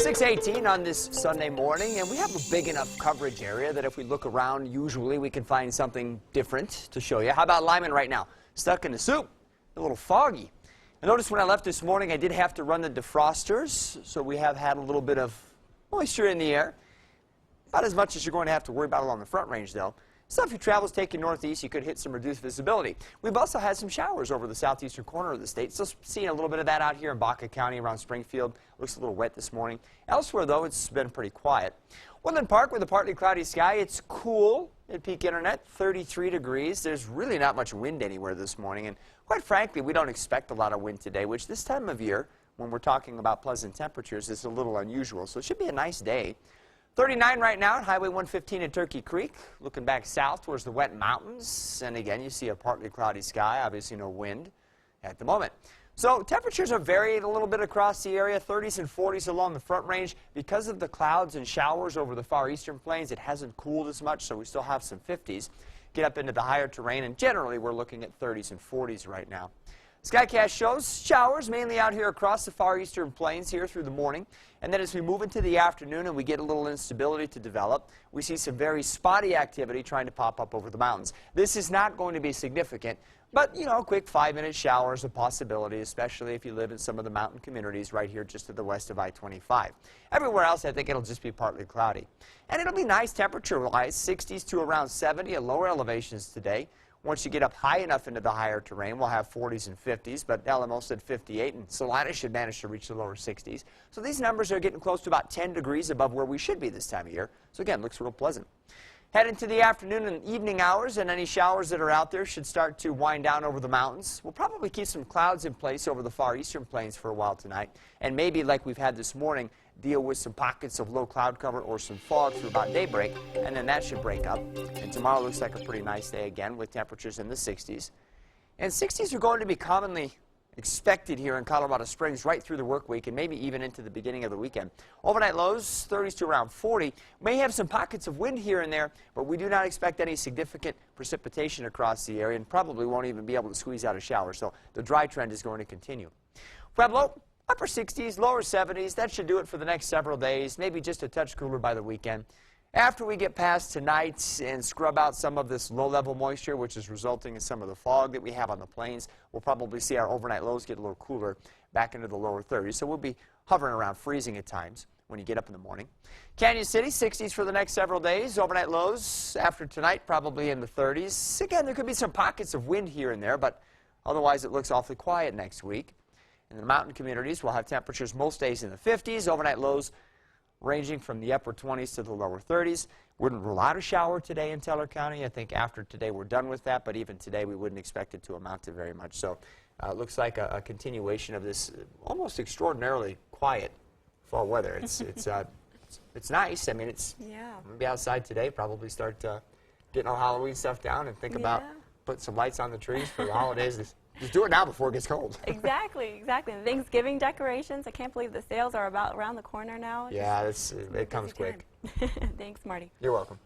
6:18 on this Sunday morning, and we have a big enough coverage area that if we look around, usually we can find something different to show you. How about Lyman right now? Stuck in the soup, a little foggy. I noticed when I left this morning, I did have to run the defrosters, so we have had a little bit of moisture in the air. About as much as you're going to have to worry about along the Front Range, though. So if your travel's taking northeast, you could hit some reduced visibility. We've also had some showers over the southeastern corner of the state. Still seeing a little bit of that out here in Baca County around Springfield. Looks a little wet this morning. Elsewhere, though, it's been pretty quiet. Woodland Park with a partly cloudy sky. It's cool at peak internet, 33 degrees. There's really not much wind anywhere this morning. And quite frankly, we don't expect a lot of wind today, which this time of year, when we're talking about pleasant temperatures, is a little unusual. So it should be a nice day. 39 right now at Highway 115 in Turkey Creek. Looking back south towards the wet mountains. And again, you see a partly cloudy sky. Obviously no wind at the moment. So temperatures are varied a little bit across the area. 30s and 40s along the Front Range. Because of the clouds and showers over the far eastern plains, it hasn't cooled as much, so we still have some 50s. Get up into the higher terrain, and generally we're looking at 30s and 40s right now. Skycast shows showers mainly out here across the far eastern plains here through the morning. And then as we move into the afternoon and we get a little instability to develop, we see some very spotty activity trying to pop up over the mountains. This is not going to be significant, but, you know, quick 5-minute showers a possibility, especially if you live in some of the mountain communities right here just to the west of I-25. Everywhere else, I think it'll just be partly cloudy. And it'll be nice temperature-wise, 60s to around 70 at lower elevations today. Once you get up high enough into the higher terrain, we'll have 40s and 50s, but Alamo said 58, and Salina should manage to reach the lower 60s. So these numbers are getting close to about 10 degrees above where we should be this time of year. So again, looks real pleasant. Head into the afternoon and evening hours, and any showers that are out there should start to wind down over the mountains. We'll probably keep some clouds in place over the far eastern plains for a while tonight, and maybe like we've had this morning, deal with some pockets of low cloud cover or some fog through about daybreak, and then that should break up. And tomorrow looks like a pretty nice day again with temperatures in the 60s. And 60s are going to be commonly expected here in Colorado Springs right through the work week and maybe even into the beginning of the weekend. Overnight lows, 30s to around 40. May have some pockets of wind here and there, but we do not expect any significant precipitation across the area and probably won't even be able to squeeze out a shower. So the dry trend is going to continue. Pueblo, upper 60s, lower 70s. That should do it for the next several days, maybe just a touch cooler by the weekend. After we get past tonight and scrub out some of this low-level moisture, which is resulting in some of the fog that we have on the plains, we'll probably see our overnight lows get a little cooler back into the lower 30s. So we'll be hovering around freezing at times when you get up in the morning. Canyon City, 60s for the next several days. Overnight lows after tonight probably in the 30s. Again, there could be some pockets of wind here and there, but otherwise it looks awfully quiet next week. In the mountain communities, we'll have temperatures most days in the 50s. Overnight lows ranging from the upper 20s to the lower 30s. Wouldn't rule out a shower today in Teller County. I think after today we're done with that, but even today we wouldn't expect it to amount to very much. So it looks like a continuation of this almost extraordinarily quiet fall weather. It's nice. I mean, I'm going to be outside today, probably start getting all Halloween stuff down and think about putting some lights on the trees for the holidays. Just do it now before it gets cold. Exactly, exactly. The Thanksgiving decorations, I can't believe the sales are about around the corner now. Yeah, it comes quick. Thanks, Marty. You're welcome.